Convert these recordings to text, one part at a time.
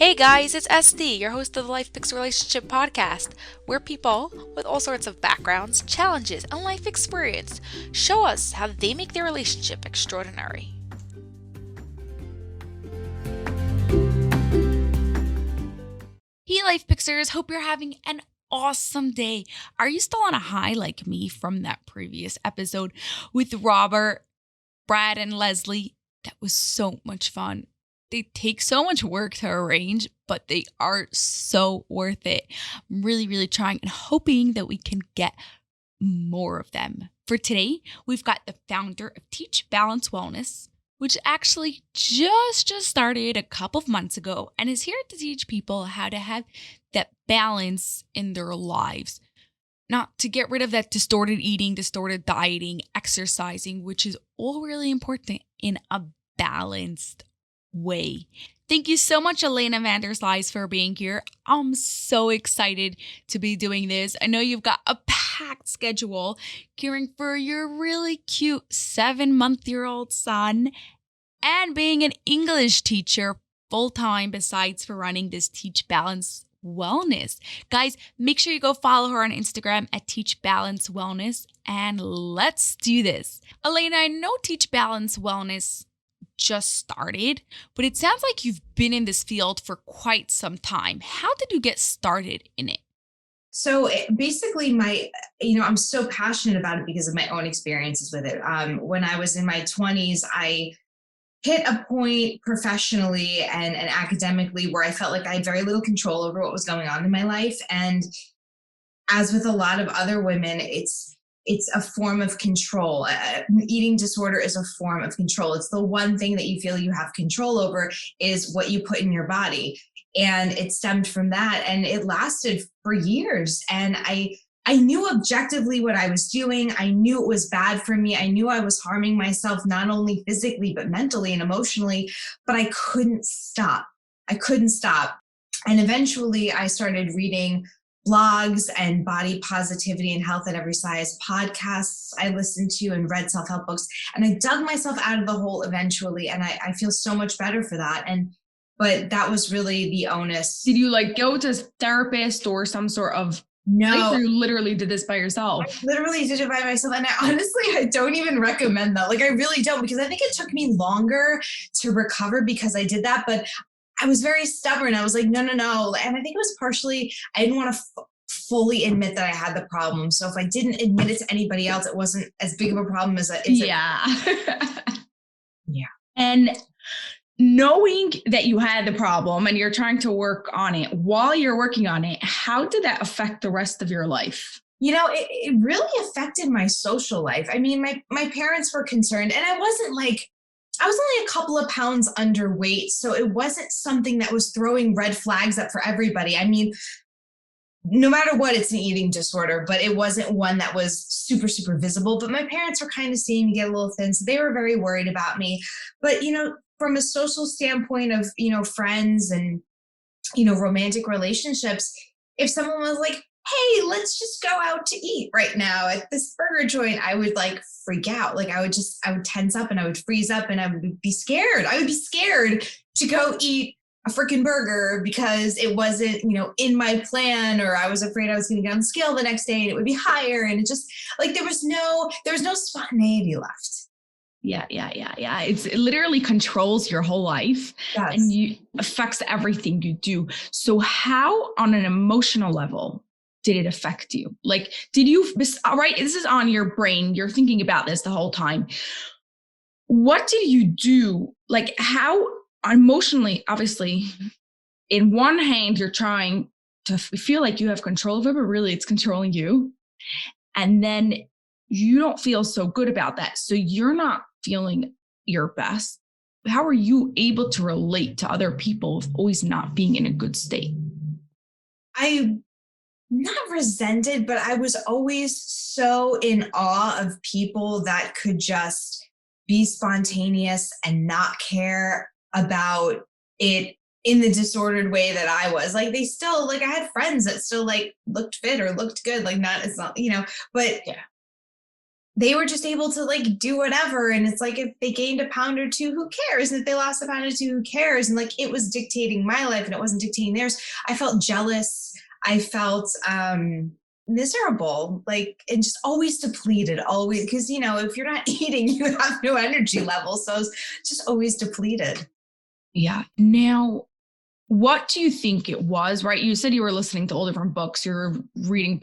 Hey guys, it's SD, your host of the Life Fix Relationship podcast, where people with all sorts of backgrounds, challenges, and life experience show us how they make their relationship extraordinary. Hey Life Fixers, hope you're having an awesome day. Are you still on a high like me from that previous episode with Robert, Brad, and Leslie? That was so much fun. They take so much work to arrange, but they are so worth it. I'm really trying and hoping that we can get more of them. For today, we've got the founder of TeachBalanceWellness, which actually just started a couple of months ago and is here to teach people how to have that balance in their lives. Not to get rid of that distorted eating, distorted dieting, exercising, which is all really important in a balanced way. Thank you so much, Alana Van Der Sluys, for being here. I'm so excited to be doing this. I know you've got a packed schedule, caring for your really cute 7-month-old son and being an English teacher full-time besides for running this Teach Balance Wellness. Guys, make sure you go follow her on Instagram at TeachBalanceWellness and let's do this. Alana, I know Teach Balance Wellness just started, but it sounds like you've been in this field for quite some time. How did you get started in it? So basically I'm so passionate about it because of my own experiences with it. When I was in my 20s, I hit a point professionally and academically where I felt like I had very little control over what was going on in my life. And as with a lot of other women, it's a form of control. An eating disorder is a form of control. It's the one thing that you feel you have control over is what you put in your body. And it stemmed from that. And it lasted for years. And I knew objectively what I was doing. I knew it was bad for me. I knew I was harming myself, not only physically, but mentally and emotionally, but I couldn't stop. And eventually I started reading blogs and body positivity and health at every size podcasts I listened to and read self-help books. And I dug myself out of the hole eventually. And I feel so much better for that. But that was really the onus. Did you go to a therapist or some sort of No, you literally did this by yourself? I literally did it by myself. And I don't even recommend that. I really don't, because I think it took me longer to recover because I did that. But I was very stubborn. I was like, no. And I think it was partially, I didn't want to fully admit that I had the problem. So if I didn't admit it to anybody else, it wasn't as big of a problem as it is. Yeah. Yeah. And knowing that you had the problem and you're trying to work on it, while you're working on it, how did that affect the rest of your life? It really affected my social life. I mean, my parents were concerned, and I was only a couple of pounds underweight. So it wasn't something that was throwing red flags up for everybody. I mean, no matter what, it's an eating disorder, but it wasn't one that was super, super visible. But my parents were kind of seeing me get a little thin. So they were very worried about me. But, from a social standpoint of, friends and, romantic relationships, if someone was like, hey, let's just go out to eat right now at this burger joint, I would freak out. I would tense up and I would freeze up and I would be scared. I would be scared to go eat a freaking burger because it wasn't, in my plan, or I was afraid I was going to get on the scale the next day and it would be higher. And it just there was no spontaneity left. Yeah. It literally controls your whole life. Yes. And affects everything you do. So how, on an emotional level, did it affect you? Did you, all right, this is on your brain. You're thinking about this the whole time. What did you do? How emotionally, obviously, in one hand, you're trying to feel like you have control of it, but really it's controlling you. And then you don't feel so good about that. So you're not feeling your best. How are you able to relate to other people of always not being in a good state? I not resented, but I was always so in awe of people that could just be spontaneous and not care about it in the disordered way that I was. They still, I had friends that still looked fit or looked good. It's not, but yeah. they were just able to like do whatever. And it's like, if they gained a pound or two, who cares? And if they lost a pound or two, who cares? And like, it was dictating my life and it wasn't dictating theirs. I felt jealous. I felt miserable, like, and just always depleted, always. Because, you know, if you're not eating, you have no energy level. So it's just always depleted. Yeah. Now, what do you think it was, right? You said you were listening to all different books. You're reading,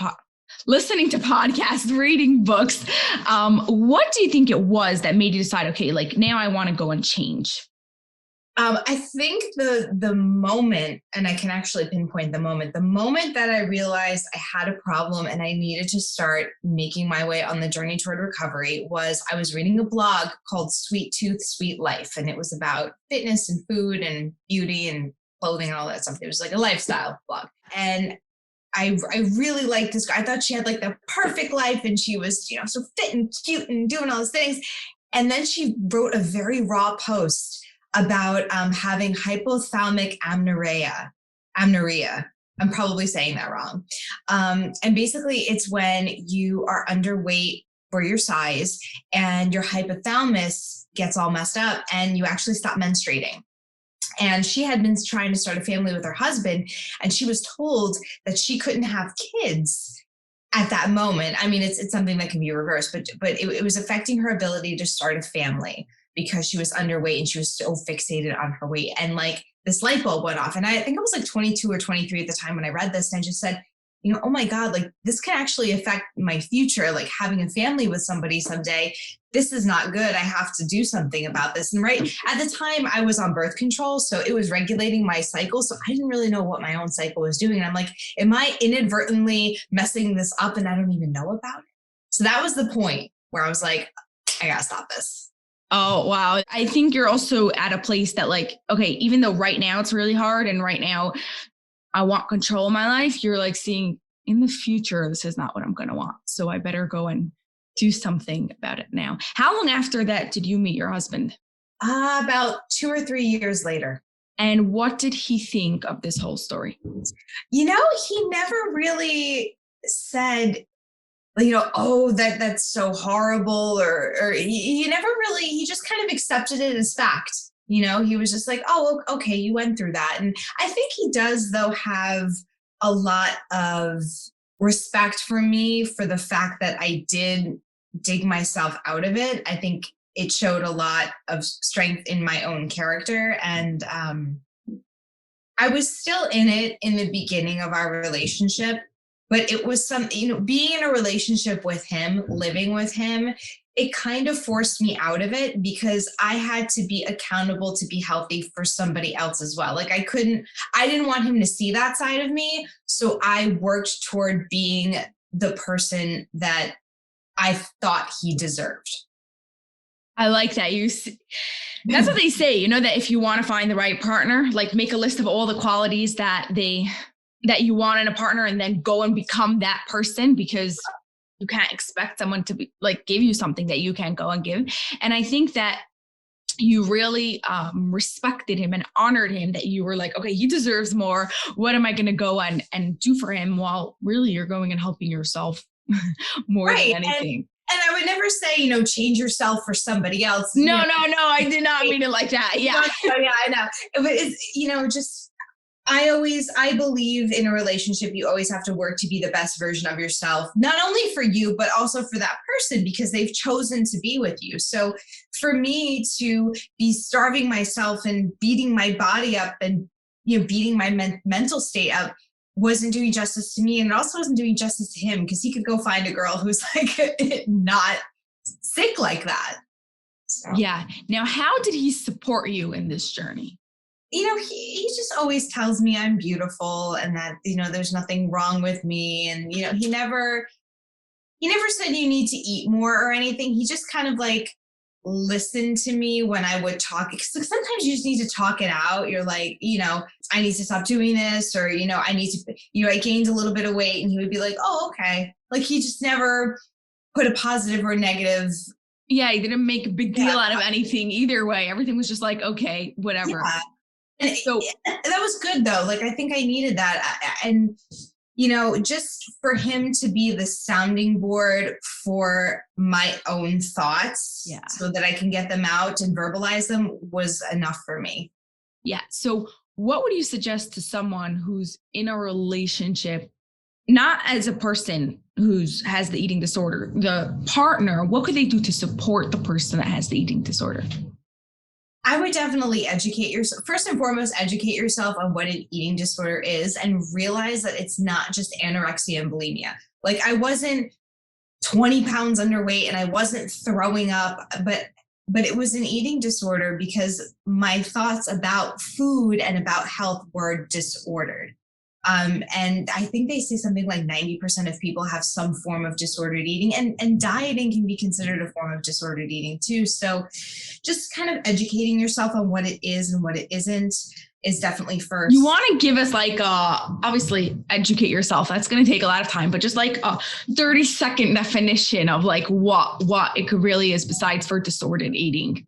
listening to podcasts, reading books. What do you think it was that made you decide, okay, like now I want to go and change? I think the moment, and I can actually pinpoint the moment that I realized I had a problem and I needed to start making my way on the journey toward recovery was I was reading a blog called Sweet Tooth, Sweet Life. And it was about fitness and food and beauty and clothing and all that stuff. It was like a lifestyle blog. And I really liked this girl. I thought she had like the perfect life and she was, you know, so fit and cute and doing all those things. And then she wrote a very raw post about having hypothalamic amenorrhea. I'm probably saying that wrong. And basically it's when you are underweight for your size and your hypothalamus gets all messed up and you actually stop menstruating. And she had been trying to start a family with her husband, and she was told that she couldn't have kids at that moment. I mean, it's something that can be reversed, but it was affecting her ability to start a family because she was underweight and she was so fixated on her weight. And like this light bulb went off. And I think I was like 22 or 23 at the time when I read this, and I just said, you know, oh my God, like this can actually affect my future, like having a family with somebody someday. This is not good. I have to do something about this. And right at the time I was on birth control, so it was regulating my cycle. So I didn't really know what my own cycle was doing. And I'm like, am I inadvertently messing this up and I don't even know about it? So that was the point where I was like, I gotta stop this. Oh, wow. I think you're also at a place that like, okay, even though right now it's really hard and right now I want control of my life, you're like seeing in the future, this is not what I'm going to want. So I better go and do something about it now. How long after that did you meet your husband? About 2 or 3 years later. And what did he think of this whole story? You know, he never really said, you know, oh, that's so horrible, or he never really, he just kind of accepted it as fact. You know, he was just like, oh, okay, you went through that. And I think he does, though, have a lot of respect for me for the fact that I did dig myself out of it. I think it showed a lot of strength in my own character. And I was still in it in the beginning of our relationship, but it was you know, being in a relationship with him, living with him, it kind of forced me out of it because I had to be accountable to be healthy for somebody else as well. Like I didn't want him to see that side of me. So I worked toward being the person that I thought he deserved. I like that. That's what they say, you know, that if you want to find the right partner, like make a list of all the qualities that you want in a partner and then go and become that person, because you can't expect someone to be like give you something that you can't go and give. And I think that you really respected him and honored him, that you were like, okay, he deserves more. What am I going to go and do for him? While really you're going and helping yourself more right. than anything. And I would never say, you know, change yourself for somebody else. No, I did not mean it like that. Yeah. No, yeah, I know. But it's, you know, just, I believe in a relationship, you always have to work to be the best version of yourself, not only for you, but also for that person, because they've chosen to be with you. So for me to be starving myself and beating my body up and, you know, beating my mental state up wasn't doing justice to me. And it also wasn't doing justice to him, because he could go find a girl who's like not sick like that. So. Yeah. Now, how did he support you in this journey? You know, he just always tells me I'm beautiful and that, you know, there's nothing wrong with me. And, you know, he never said you need to eat more or anything. He just kind of like listened to me when I would talk. Because sometimes you just need to talk it out. You're like, you know, I need to stop doing this, or, you know, I need to, you know, I gained a little bit of weight, and he would be like, oh, okay. Like he just never put a positive or negative. Yeah. He didn't make a big deal out of anything either way. Everything was just like, okay, whatever. Yeah. And so that was good though. Like, I think I needed that. And just for him to be the sounding board for my own thoughts so that I can get them out and verbalize them was enough for me. Yeah. So what would you suggest to someone who's in a relationship, not as a person who has the eating disorder, the partner? What could they do to support the person that has the eating disorder? I would definitely educate yourself. First and foremost, educate yourself on what an eating disorder is and realize that it's not just anorexia and bulimia. Like, I wasn't 20 pounds underweight and I wasn't throwing up, but it was an eating disorder because my thoughts about food and about health were disordered. And I think they say something like 90% of people have some form of disordered eating, and dieting can be considered a form of disordered eating too. So just kind of educating yourself on what it is and what it isn't is definitely first. You want to give us like, obviously educate yourself. That's going to take a lot of time, but just like a 30-second definition of like what it could really is besides for disordered eating.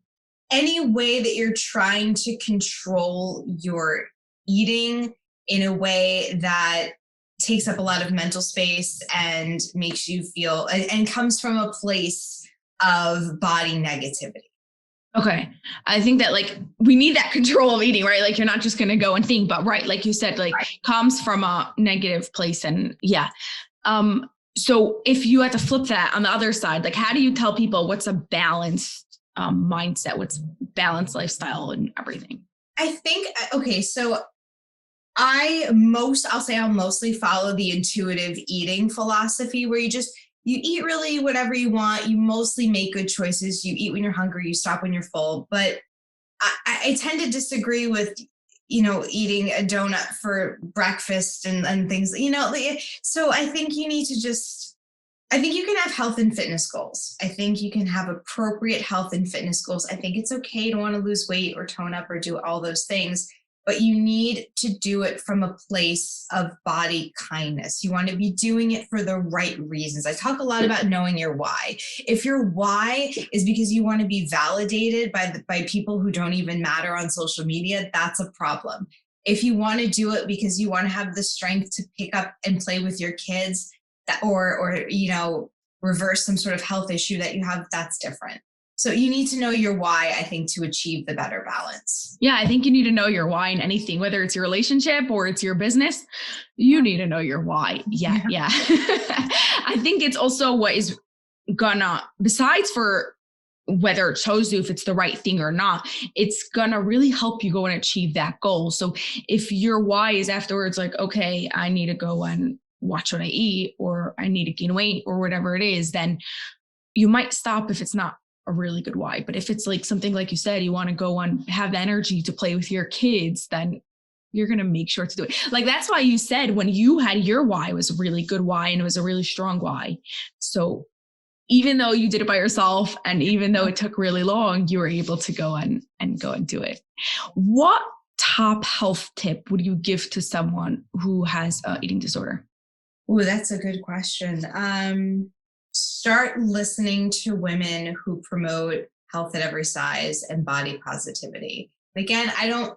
Any way that you're trying to control your eating in a way that takes up a lot of mental space and makes you feel, and comes from a place of body negativity. Okay. I think that like we need that control of eating, right? Like you're not just going to go and think, but right. Like you said, like comes from a negative place. And yeah. So if you had to flip that on the other side, like how do you tell people what's a balanced mindset, what's balanced lifestyle and everything? I think, okay. So I'll mostly follow the intuitive eating philosophy where you eat really whatever you want. You mostly make good choices. You eat when you're hungry, you stop when you're full. But I tend to disagree with, eating a donut for breakfast and things, so I think you need to I think you can have health and fitness goals. I think you can have appropriate health and fitness goals. I think it's okay to want to lose weight or tone up or do all those things, but you need to do it from a place of body kindness. You want to be doing it for the right reasons. I talk a lot about knowing your why. If your why is because you want to be validated by people who don't even matter on social media, that's a problem. If you want to do it because you want to have the strength to pick up and play with your kids, or reverse some sort of health issue that you have, that's different. So you need to know your why, I think, to achieve the better balance. Yeah, I think you need to know your why in anything, whether it's your relationship or it's your business. You need to know your why. Yeah. I think it's also what is gonna, besides for whether it shows you if it's the right thing or not, it's gonna really help you go and achieve that goal. So if your why is afterwards like, okay, I need to go and watch what I eat, or I need to gain weight, or whatever it is, then you might stop if it's not a really good why. But if it's like something like you said, you want to go and have the energy to play with your kids, then you're going to make sure to do it. Like, that's why you said when you had your why, it was a really good why and it was a really strong why. So even though you did it by yourself and even though it took really long, you were able to go and do it. What top health tip would you give to someone who has an eating disorder? Oh, that's a good question. Start listening to women who promote health at every size and body positivity. Again, I don't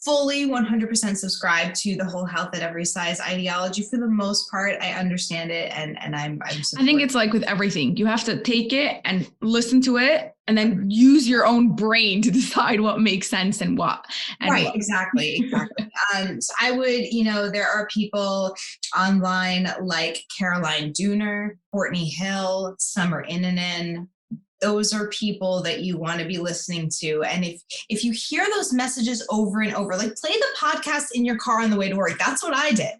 fully 100% subscribe to the whole health at every size ideology. For the most part, I understand it, and I'm I think it's like with everything. You have to take it and listen to it and then use your own brain to decide what makes sense and what. Right, exactly. So I would, there are people online like Caroline Dooner, Courtney Hill, Summer Inanen. Those are people that you want to be listening to. And if you hear those messages over and over, like play the podcast in your car on the way to work. That's what I did.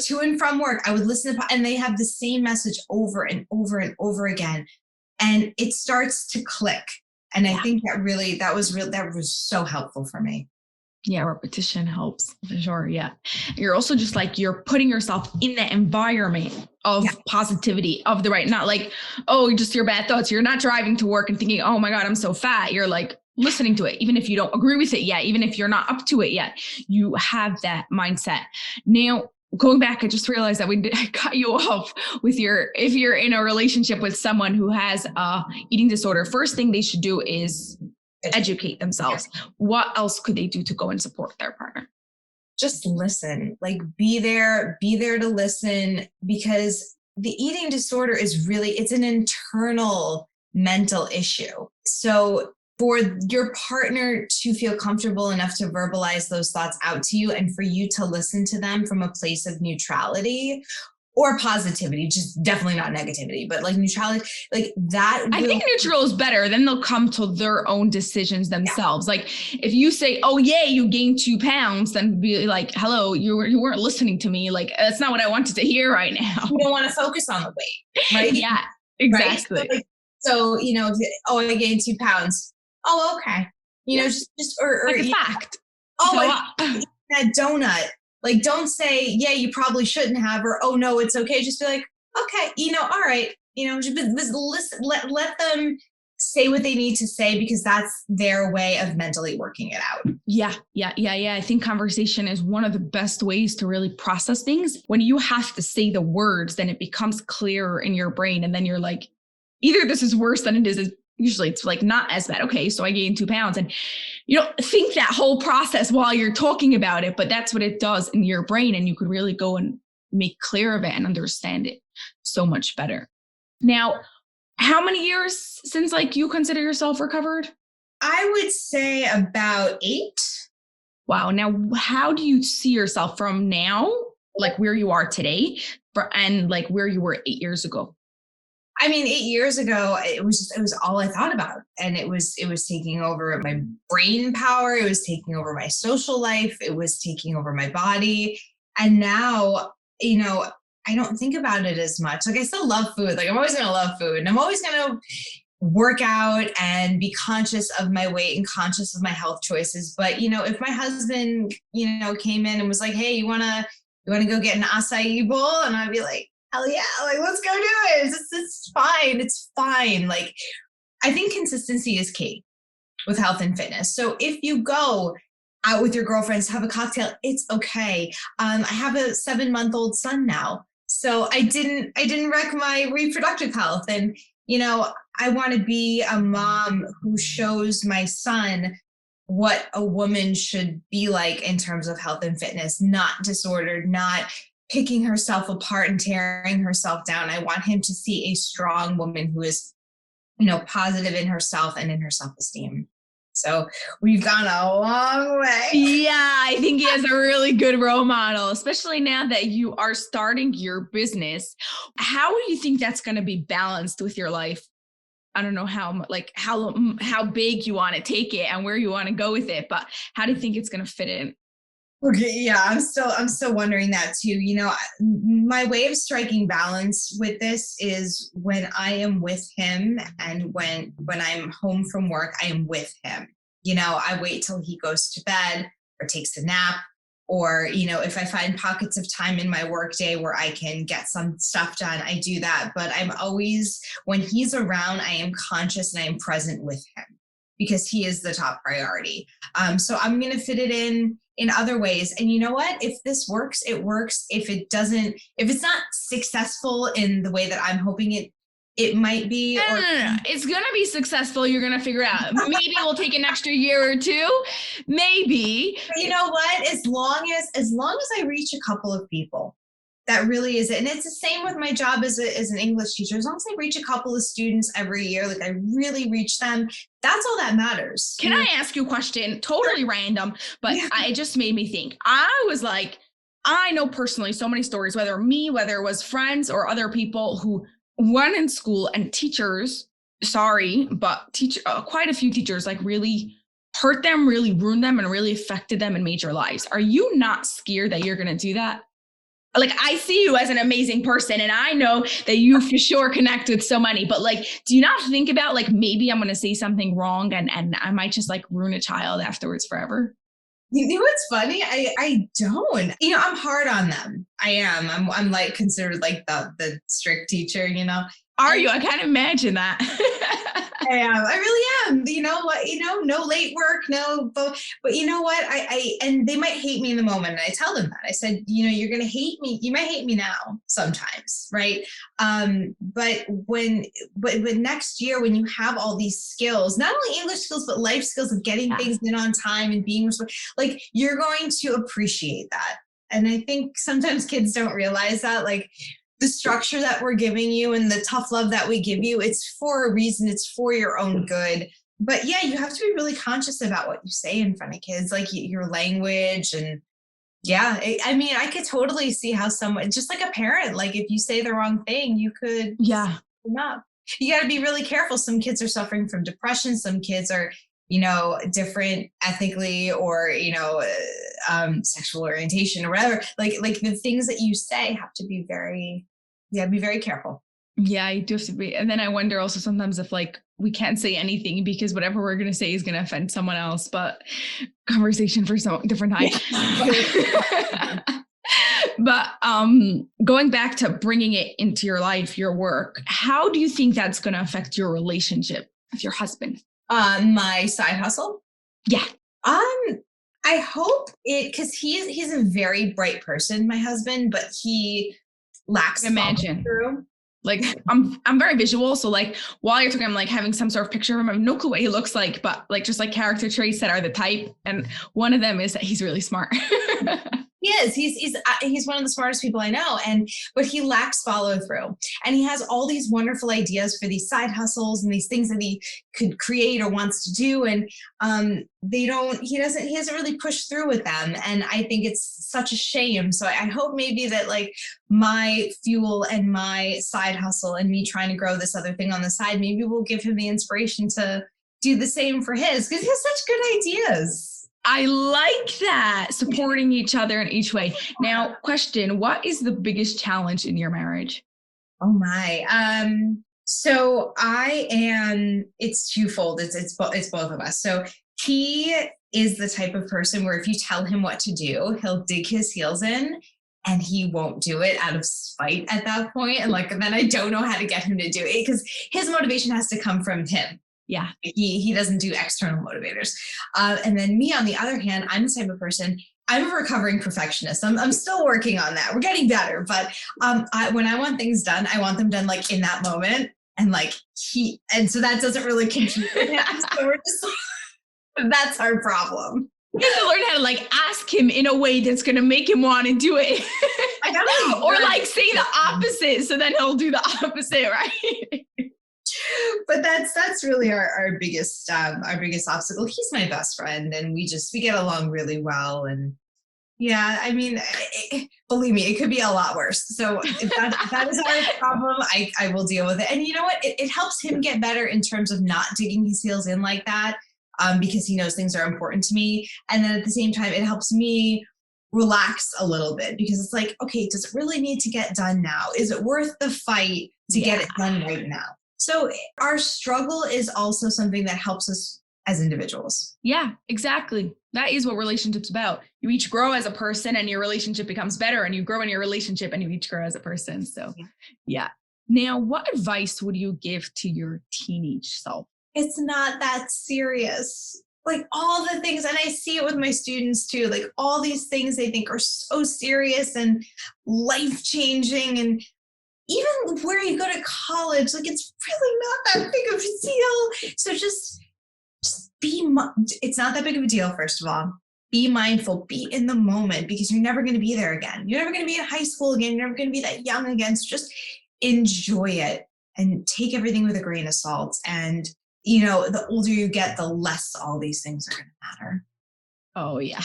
To and from work, I would listen to, and they have the same message over and over and over again. And it starts to click. And I think that was so helpful for me. Yeah, repetition helps for sure. Yeah. You're also just like, you're putting yourself in the environment of positivity, of the right, not like, oh, just your bad thoughts. You're not driving to work and thinking, oh my God, I'm so fat. You're like listening to it, even if you don't agree with it yet, even if you're not up to it yet, you have that mindset. Now, going back, I just realized that I cut you off with if you're in a relationship with someone who has a eating disorder, first thing they should do is educate themselves. What else could they do to go and support their partner? just listen, like be there to listen, because the eating disorder is really, it's an internal mental issue. So for your partner to feel comfortable enough to verbalize those thoughts out to you and for you to listen to them from a place of neutrality or positivity, just definitely not negativity, but like neutrality, like that. I think neutral is better. Then they'll come to their own decisions themselves. Yeah. Like if you say, oh, yay, you gained 2 pounds, then be like, hello, you weren't listening to me. Like, that's not what I wanted to hear right now. You don't want to focus on the weight, right? Yeah, exactly. Right? So, I gained 2 pounds. Oh, okay. Just or like a fact. Oh, like that donut. Like, don't say, yeah, you probably shouldn't have, or, oh no, it's okay. Just be like, okay, all right. Just listen, let them say what they need to say, because that's their way of mentally working it out. Yeah. I think conversation is one of the best ways to really process things. When you have to say the words, then it becomes clearer in your brain. And then you're like, either this is worse than it is. Usually it's like not as bad. Okay, so I gained 2 pounds. And you don't think that whole process while you're talking about it, but that's what it does in your brain. And you could really go and make clear of it and understand it so much better. Now, how many years since like you consider yourself recovered? I would say about 8. Wow. Now, how do you see yourself from now, like where you are today, and like where you were 8 years ago? I mean, 8 years ago, it was all I thought about. And it was taking over my brain power. It was taking over my social life. It was taking over my body. And now, I don't think about it as much. Like, I still love food. Like, I'm always going to love food, and I'm always going to work out and be conscious of my weight and conscious of my health choices. But, if my husband, came in and was like, hey, you want to go get an acai bowl? And I'd be like, hell yeah, like, let's go do it. It's fine. It's fine. Like, I think consistency is key with health and fitness. So if you go out with your girlfriends, have a cocktail, it's okay. I have a 7-month-old son now. So I didn't wreck my reproductive health. And, I want to be a mom who shows my son what a woman should be like in terms of health and fitness, not disordered, not picking herself apart and tearing herself down. I want him to see a strong woman who is, positive in herself and in her self-esteem. So we've gone a long way. Yeah, I think he has a really good role model, especially now that you are starting your business. How do you think that's going to be balanced with your life? I don't know how big you want to take it and where you want to go with it, but how do you think it's going to fit in? Okay, yeah, I'm still wondering that too. My way of striking balance with this is when I am with him, and when I'm home from work, I am with him. I wait till he goes to bed or takes a nap, or, if I find pockets of time in my workday where I can get some stuff done, I do that. But I'm always, when he's around, I am conscious and I am present with him, because he is the top priority. So I'm going to fit it in other ways. And you know what? If this works, it works. If it doesn't, if it's not successful in the way that I'm hoping it might be. No. It's going to be successful. You're going to figure it out. Maybe it will take an extra year or two. Maybe. But you know what? As long as I reach a couple of people, that really is it. And it's the same with my job as an English teacher. As long as I reach a couple of students every year, like I really reach them, that's all that matters. Can I ask you a question? Totally random, but it just made me think. I was like, I know personally so many stories, whether it was friends or other people who went in school, and teachers, quite a few teachers like really hurt them, really ruined them, and really affected them and made your lives. Are you not scared that you're going to do that? Like, I see you as an amazing person, and I know that you for sure connect with so many, but like, do you not think about like, maybe I'm going to say something wrong and I might just like ruin a child afterwards forever? You know what's funny? I don't. I'm hard on them. I am. I'm like considered like the strict teacher, Are you? I can't imagine that. I really am. You know what? No late work, no. But you know what? And they might hate me in the moment, and I tell them that. I said, you're going to hate me. You might hate me now sometimes, right? But next year, when you have all these skills, not only English skills but life skills of getting things in on time and being like, you're going to appreciate that. And I think sometimes kids don't realize that, like, the structure that we're giving you and the tough love that we give you, it's for a reason. It's for your own good. But yeah, you have to be really conscious about what you say in front of kids, like your language. And yeah, I could totally see how someone, just like a parent, like if you say the wrong thing, you could them up. You got to be really careful. Some kids are suffering from depression. Some kids are, different ethnically or, sexual orientation or whatever. Like the things that you say have to be be very careful. Yeah, you do have to be. And then I wonder also sometimes if like we can't say anything because whatever we're going to say is going to offend someone else, but conversation for some different time. But going back to bringing it into your life, your work, how do you think that's going to affect your relationship with your husband? My side hustle? Yeah. I hope because he's a very bright person, my husband, but he lacks imagine through. Like I'm very visual. So like while you're talking, I'm like having some sort of picture of him. I have no clue what he looks like, but like just like character traits that are the type. And one of them is that he's really smart. He is. He's one of the smartest people I know, but he lacks follow through, and he has all these wonderful ideas for these side hustles and these things that he could create or wants to do, and he hasn't really pushed through with them, and I think it's such a shame. So I hope maybe that like my fuel and my side hustle and me trying to grow this other thing on the side, maybe will give him the inspiration to do the same for his, because he has such good ideas. I like that, supporting each other in each way. Now, question, what is the biggest challenge in your marriage? Oh my. So it's twofold. It's both of us. So he is the type of person where if you tell him what to do, he'll dig his heels in and he won't do it out of spite at that point. And then I don't know how to get him to do it because his motivation has to come from him. Yeah. He doesn't do external motivators. And then me, on the other hand, I'm the type of person, I'm a recovering perfectionist. I'm still working on that. We're getting better. But when I want things done, I want them done like in that moment. And so that doesn't really compute with him. So that's our problem. You have to learn how to like ask him in a way that's going to make him want to do it. Or like say the opposite. So then he'll do the opposite, right? But that's really our biggest obstacle. He's my best friend, and we get along really well. And yeah, I mean, believe me, it could be a lot worse. So if that is our problem, I will deal with it. And you know what? It helps him get better in terms of not digging his heels in like that, because he knows things are important to me. And then at the same time, it helps me relax a little bit because it's like, okay, does it really need to get done now? Is it worth the fight to get it done right now? So our struggle is also something that helps us as individuals. Yeah, exactly. That is what relationships about. You each grow as a person and your relationship becomes better, and you grow in your relationship and you each grow as a person. So yeah. Now, what advice would you give to your teenage self? It's not that serious. Like all the things, and I see it with my students too, like all these things they think are so serious and life-changing, and even where you go to college, like it's really not that big of a deal. So just it's not that big of a deal. First of all, be mindful, be in the moment, because you're never going to be there again. You're never going to be in high school again. You're never going to be that young again. So just enjoy it and take everything with a grain of salt. And, the older you get, the less all these things are going to matter. Oh yeah.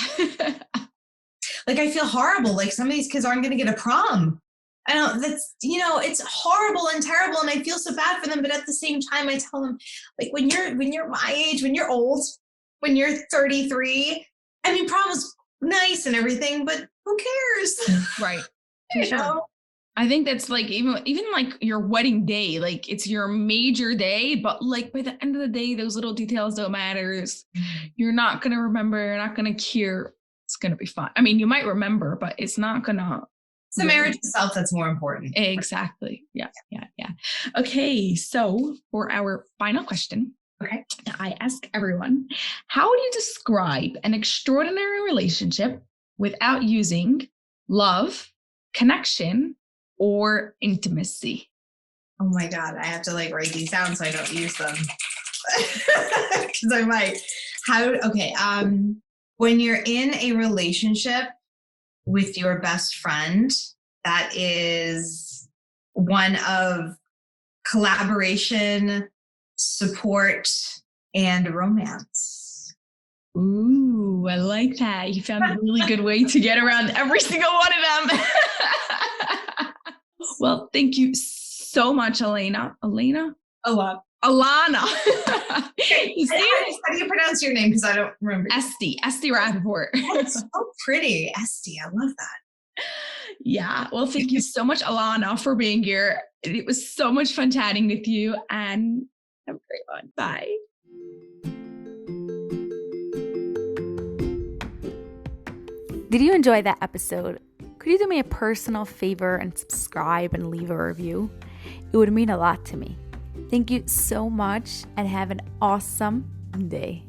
Like I feel horrible. Like some of these kids aren't going to get a prom. I know that's, it's horrible and terrible, and I feel so bad for them. But at the same time, I tell them, like, when you're my age, when you're old, when you're 33, I mean, prom is nice and everything, but who cares? Right. Sure. I think that's like even like your wedding day, like it's your major day, but like by the end of the day, those little details don't matter. You're not going to remember. You're not going to care. It's going to be fun. I mean, you might remember, but it's not going to It's the marriage itself that's more important. Exactly. Yeah. Okay. So for our final question, Okay. I ask everyone, how would you describe an extraordinary relationship without using love, connection, or intimacy? Oh my God. I have to write these down so I don't use them. Because I might. When you're in a relationship with your best friend, that is one of collaboration, support, and romance. Ooh, I like that. You found a really good way to get around every single one of them. Well, thank you so much, Alana. Alana. How do you pronounce your name? Because I don't remember. Esty Rappaport. That's so pretty. Esty. I love that. Yeah. Well, thank you so much, Alana, for being here. It was so much fun chatting with you, and have a great one. Bye. Did you enjoy that episode? Could you do me a personal favor and subscribe and leave a review? It would mean a lot to me. Thank you so much and have an awesome day.